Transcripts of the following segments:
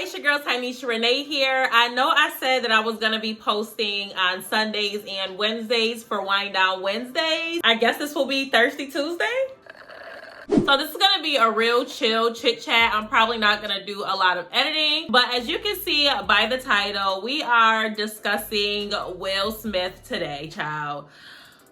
it's your girl Tynisha Renee here. I know I said that I was going to be posting on Sundays and Wednesdays for Wind Down Wednesdays. I guess this will be Thirsty Tuesday. So this is going to be a real chill chit chat. I'm probably not going to do a lot of editing, but as you can see by the title, we are discussing Will Smith today, child.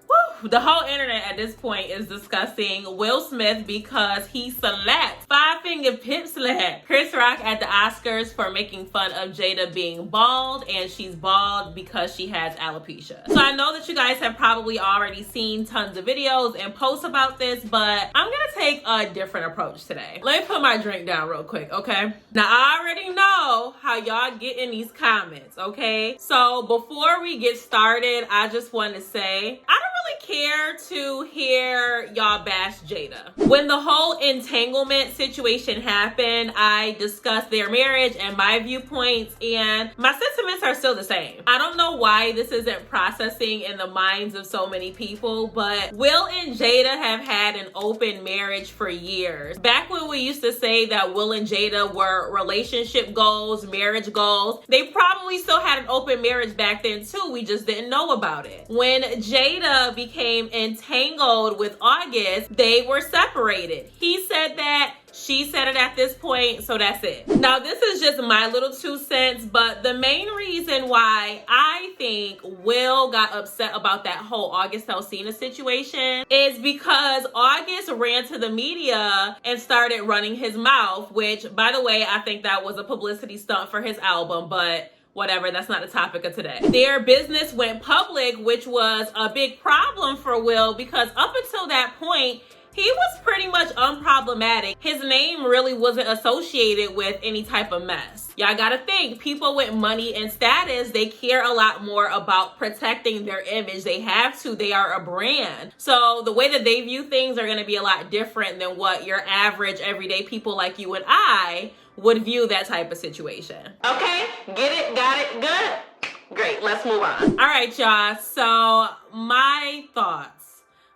Woo. The whole internet at this point is discussing Will Smith because he slapped, five-finger pimp slap Chris Rock at the Oscars for making fun of Jada being bald, and she's bald because she has alopecia. So I know that you guys have probably already seen tons of videos and posts about this, but I'm gonna take a different approach today. Let me put my drink down real quick, okay? Now I already know how y'all get in these comments, okay? So before we get started, I just want to say, I don't really care to hear y'all bash Jada. When the whole entanglement situation happened, I discussed their marriage and my viewpoints, and my sentiments are still the same. I don't know why this isn't processing in the minds of so many people, but Will and Jada have had an open marriage for years. Back when we used to say that Will and Jada were relationship goals, marriage goals, they probably still had an open marriage back then too. We just didn't know about it. When Jada became entangled with August, they were separated. He said that, she said it at this point, so that's it. Now, this is just my little 2 cents, but the main reason why I think Will got upset about that whole August Alsina situation is because August ran to the media and started running his mouth, which, by the way, I think that was a publicity stunt for his album, but whatever, that's not the topic of today. Their business went public, which was a big problem for Will because up until that point, he was pretty much unproblematic. His name really wasn't associated with any type of mess. Y'all gotta think, people with money and status, they care a lot more about protecting their image. They have to, they are a brand. So the way that they view things are gonna be a lot different than what your average everyday people like you and I would view that type of situation. Okay, get it, got it, good? Great, let's move on. All right, y'all, so my thoughts.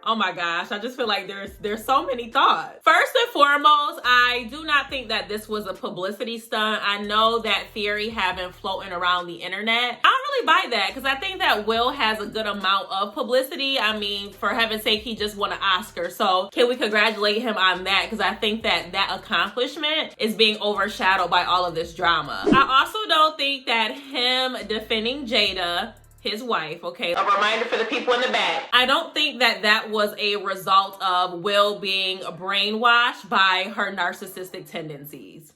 Oh my gosh, I just feel like there's so many thoughts. First and foremost, I do not think that this was a publicity stunt. I know that theory have been floating around the internet. I don't really buy that because I think that Will has a good amount of publicity. I mean, for heaven's sake, he just won an Oscar. So can we congratulate him on that? Because I think that accomplishment is being overshadowed by all of this drama. I also don't think that him defending Jada, his wife, okay, a reminder for the people in the back, I don't think that was a result of Will being brainwashed by her narcissistic tendencies.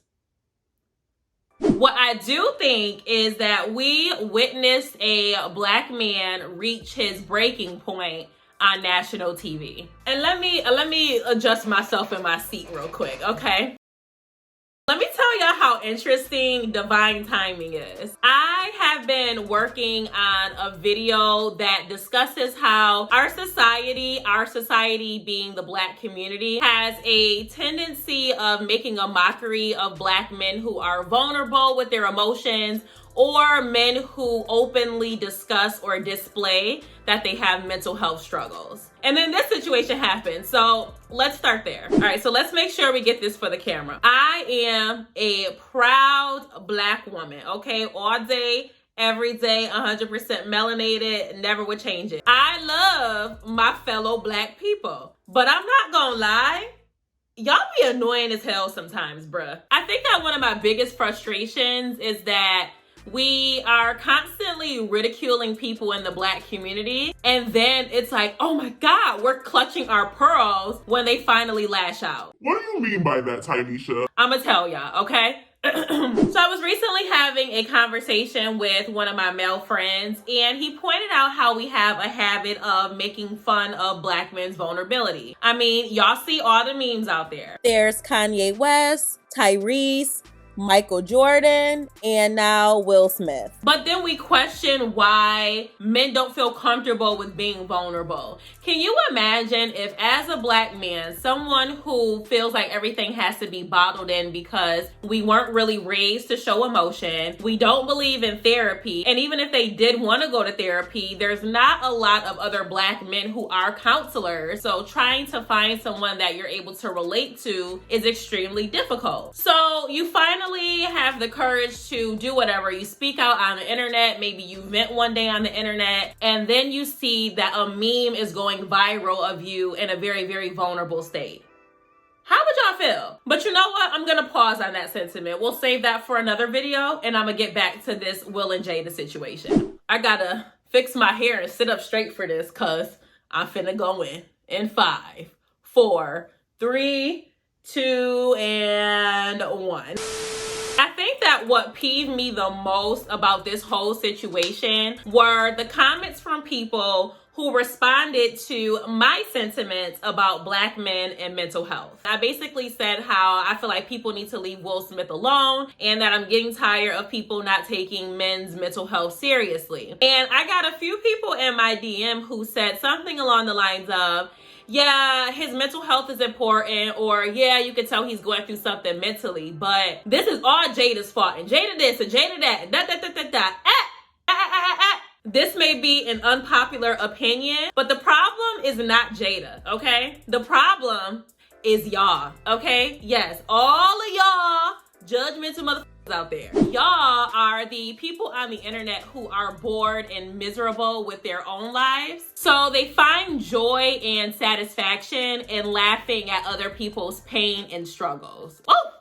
What I do think is that we witnessed a black man reach his breaking point on national TV. And let me adjust myself in my seat real quick, okay? Let me tell y'all how interesting divine timing is. I have been working on a video that discusses how our society being the black community, has a tendency of making a mockery of black men who are vulnerable with their emotions, or men who openly discuss or display that they have mental health struggles. And then this situation happened. So let's start there. All right, so let's make sure we get this for the camera. I am a proud black woman, okay? All day, every day, 100% melanated, never would change it. I love my fellow black people, but I'm not gonna lie, y'all be annoying as hell sometimes, bruh. I think that one of my biggest frustrations is that we are constantly ridiculing people in the black community, and then it's like, oh my God, we're clutching our pearls when they finally lash out. What do you mean by that, Tynisha? I'ma tell y'all, okay? So I was recently having a conversation with one of my male friends, and he pointed out how we have a habit of making fun of black men's vulnerability. I mean, y'all see all the memes out there. There's Kanye West, Tyrese, Michael Jordan, and now Will Smith. But then we question why men don't feel comfortable with being vulnerable. Can you imagine if, as a black man, someone who feels like everything has to be bottled in because we weren't really raised to show emotion, we don't believe in therapy, and even if they did want to go to therapy, there's not a lot of other black men who are counselors, so trying to find someone that you're able to relate to is extremely difficult. So you finally finally have the courage to do whatever. You speak out on the internet, maybe you vent one day on the internet, and then you see that a meme is going viral of you in a very, very vulnerable state. How would y'all feel? But you know what? I'm gonna pause on that sentiment. We'll save that for another video, and I'm gonna get back to this Will and Jada situation. I gotta fix my hair and sit up straight for this, cause I'm finna go in 5, 4, 3, 2, and 1. I think that what peeved me the most about this whole situation were the comments from people who responded to my sentiments about Black men and mental health. I basically said how I feel like people need to leave Will Smith alone and that I'm getting tired of people not taking men's mental health seriously. And I got a few people in my DM who said something along the lines of, yeah, his mental health is important, or yeah, you can tell he's going through something mentally, but this is all Jada's fault, and Jada this and Jada that, This may be an unpopular opinion, but the problem is not Jada, okay? The problem is y'all, okay? Yes, all of y'all judgmental motherfuckers out there. Y'all are the people on the internet who are bored and miserable with their own lives. So they find joy and satisfaction in laughing at other people's pain and struggles. Oh!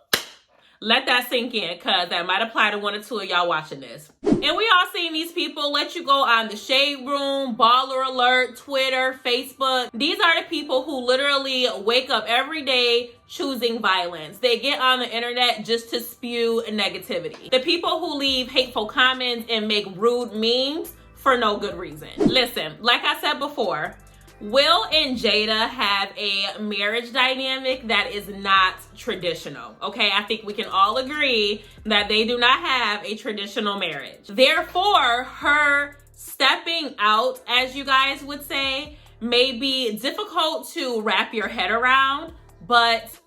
Let that sink in, because that might apply to 1 or 2 of y'all watching this. And we all seen these people let you go on the Shade Room, Baller Alert, Twitter, Facebook. These are the people who literally wake up every day choosing violence. They get on the internet just to spew negativity. The people who leave hateful comments and make rude memes for no good reason. Listen, like I said before, Will and Jada have a marriage dynamic that is not traditional, okay? I think we can all agree that they do not have a traditional marriage. Therefore, her stepping out, as you guys would say, may be difficult to wrap your head around, but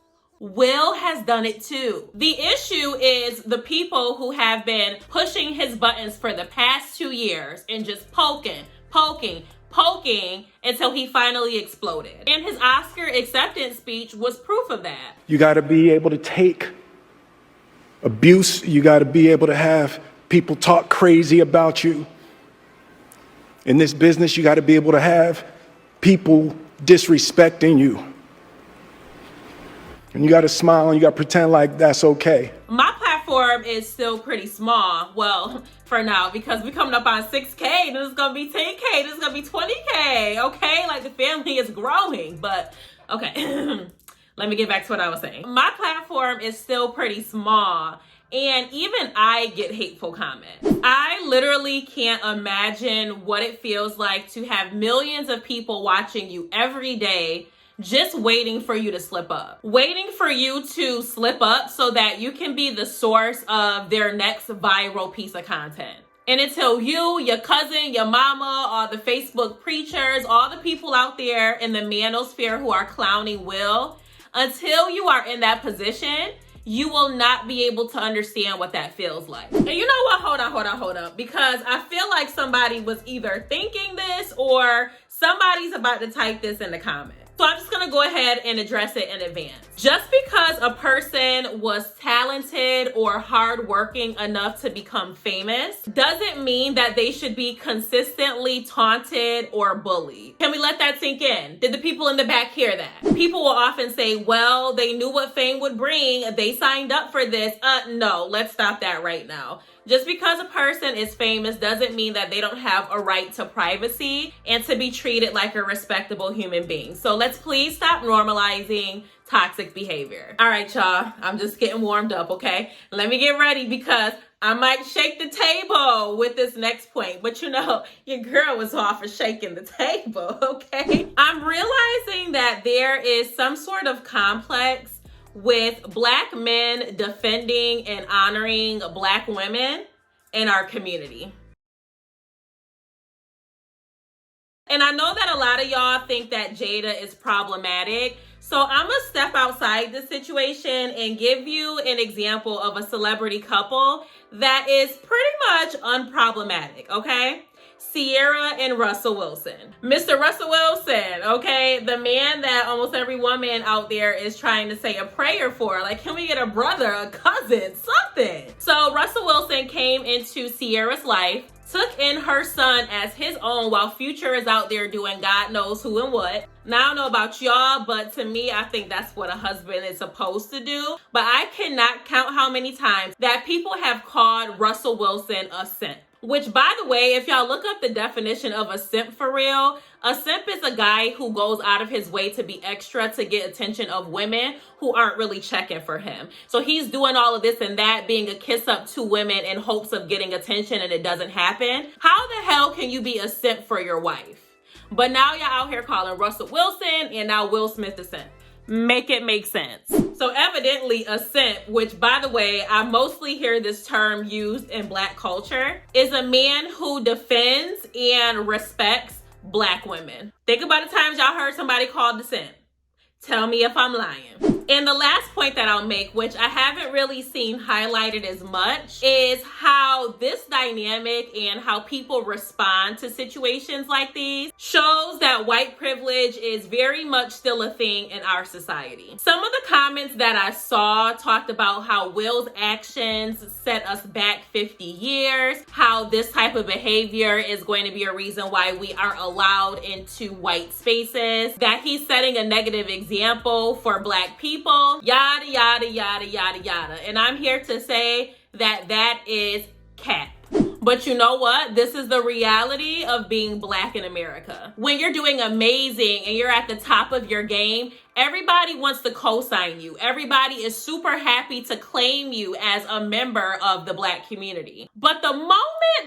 Will has done it too. The issue is the people who have been pushing his buttons for the past 2 years and just poking until he finally exploded. And his Oscar acceptance speech was proof of that. You got to be able to take abuse. You got to be able to have people talk crazy about you. In this business, you got to be able to have people disrespecting you. And you got to smile and you got to pretend like that's okay. My platform is still pretty small. Well, for now, because we're coming up on 6K. This is going to be 10K. This is going to be 20K. Okay? Like, the family is growing. But, okay. Let me get back to what I was saying. My platform is still pretty small. And even I get hateful comments. I literally can't imagine what it feels like to have millions of people watching you every day just waiting for you to slip up. Waiting for you to slip up so that you can be the source of their next viral piece of content. And until you, your cousin, your mama, all the Facebook preachers, all the people out there in the manosphere who are clowning Will, until you are in that position, you will not be able to understand what that feels like. And you know what? Hold on. Because I feel like somebody was either thinking this or somebody's about to type this in the comments. So I'm just gonna go ahead and address it in advance. Just because a person was talented or hardworking enough to become famous doesn't mean that they should be consistently taunted or bullied. Can we let that sink in? Did the people in the back hear that? People will often say, well, they knew what fame would bring. They signed up for this. No, let's stop that right now. Just because a person is famous doesn't mean that they don't have a right to privacy and to be treated like a respectable human being. So let's please stop normalizing toxic behavior. All right, y'all, I'm just getting warmed up, okay? Let me get ready because I might shake the table with this next point. But you know, your girl was off for shaking the table, okay? I'm realizing that there is some sort of complex with Black men defending and honoring Black women in our community. And I know that a lot of y'all think that Jada is problematic. So I'm gonna step outside the situation and give you an example of a celebrity couple that is pretty much unproblematic, okay? Sierra and Russell Wilson. Mr. Russell Wilson, okay, the man that almost every woman out there is trying to say a prayer for. Like, can we get a brother, a cousin, something? So Russell Wilson came into Sierra's life, took in her son as his own while Future is out there doing God knows who and what. Now, I don't know about y'all, but to me, I think that's what a husband is supposed to do. But I cannot count how many times that people have called Russell Wilson a simp. Which, by the way, if y'all look up the definition of a simp for real, a simp is a guy who goes out of his way to be extra to get attention of women who aren't really checking for him. So he's doing all of this and that, being a kiss up to women in hopes of getting attention, and it doesn't happen. How the hell can you be a simp for your wife? But now y'all out here calling Russell Wilson and now Will Smith a simp. Make it make sense. So evidently a simp, which by the way, I mostly hear this term used in Black culture, is a man who defends and respects Black women. Think about the times y'all heard somebody called the simp. Tell me if I'm lying. And the last point that I'll make, which I haven't really seen highlighted as much, is how this dynamic and how people respond to situations like these shows that white privilege is very much still a thing in our society. Some of the comments that I saw talked about how Will's actions set us back 50 years, how this type of behavior is going to be a reason why we aren't allowed into white spaces, that he's setting a negative example for Black people, yada, yada, yada, yada, yada. And I'm here to say that that is cap. But you know what? This is the reality of being Black in America. When you're doing amazing and you're at the top of your game, everybody wants to co-sign you. Everybody is super happy to claim you as a member of the Black community. But the moment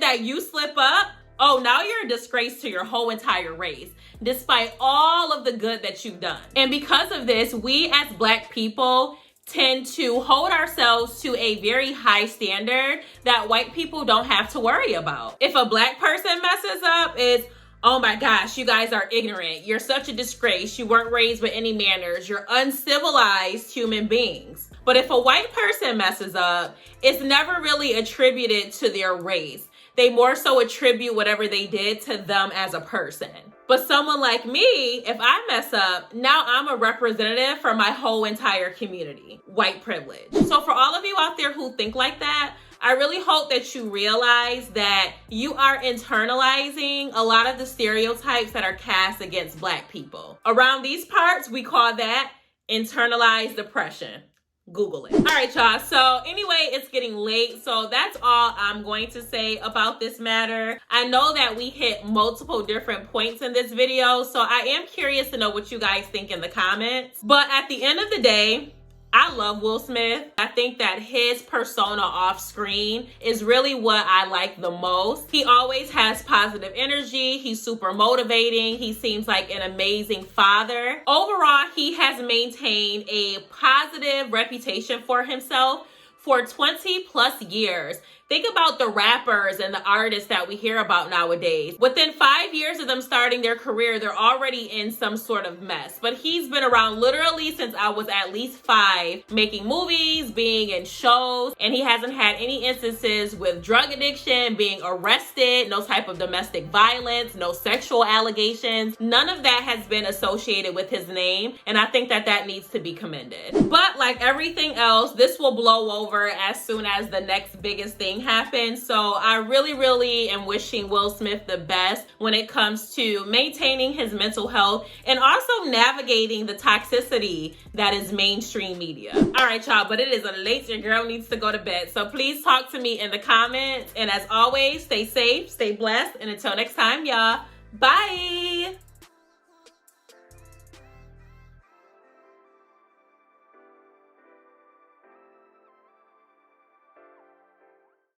that you slip up, oh, now you're a disgrace to your whole entire race, despite all of the good that you've done. And because of this, we as Black people tend to hold ourselves to a very high standard that white people don't have to worry about. If a Black person messes up, it's, oh my gosh, you guys are ignorant. You're such a disgrace. You weren't raised with any manners. You're uncivilized human beings. But if a white person messes up, it's never really attributed to their race. They more so attribute whatever they did to them as a person. But someone like me, if I mess up, now I'm a representative for my whole entire community. White privilege. So for all of you out there who think like that, I really hope that you realize that you are internalizing a lot of the stereotypes that are cast against Black people. Around these parts, we call that internalized oppression. Google it. All right, y'all. So anyway, it's getting late. So that's all I'm going to say about this matter. I know that we hit multiple different points in this video, so I am curious to know what you guys think in the comments. But at the end of the day, I love Will Smith. I think that his persona off screen is really what I like the most. He always has positive energy. He's super motivating. He seems like an amazing father. Overall, he has maintained a positive reputation for himself for 20 plus years. Think about the rappers and the artists that we hear about nowadays. Within 5 years of them starting their career, they're already in some sort of mess. But he's been around literally since I was at least 5, making movies, being in shows, and he hasn't had any instances with drug addiction, being arrested, no type of domestic violence, no sexual allegations. None of that has been associated with his name, and I think that that needs to be commended. But like everything else, this will blow over as soon as the next biggest thing happens. So I really am wishing Will Smith the best when it comes to maintaining his mental health and also navigating the toxicity that is mainstream media. All right, y'all, but it is late. Your girl needs to go to bed. So please talk to me in the comments. And as always, stay safe, stay blessed. And until next time, y'all, bye.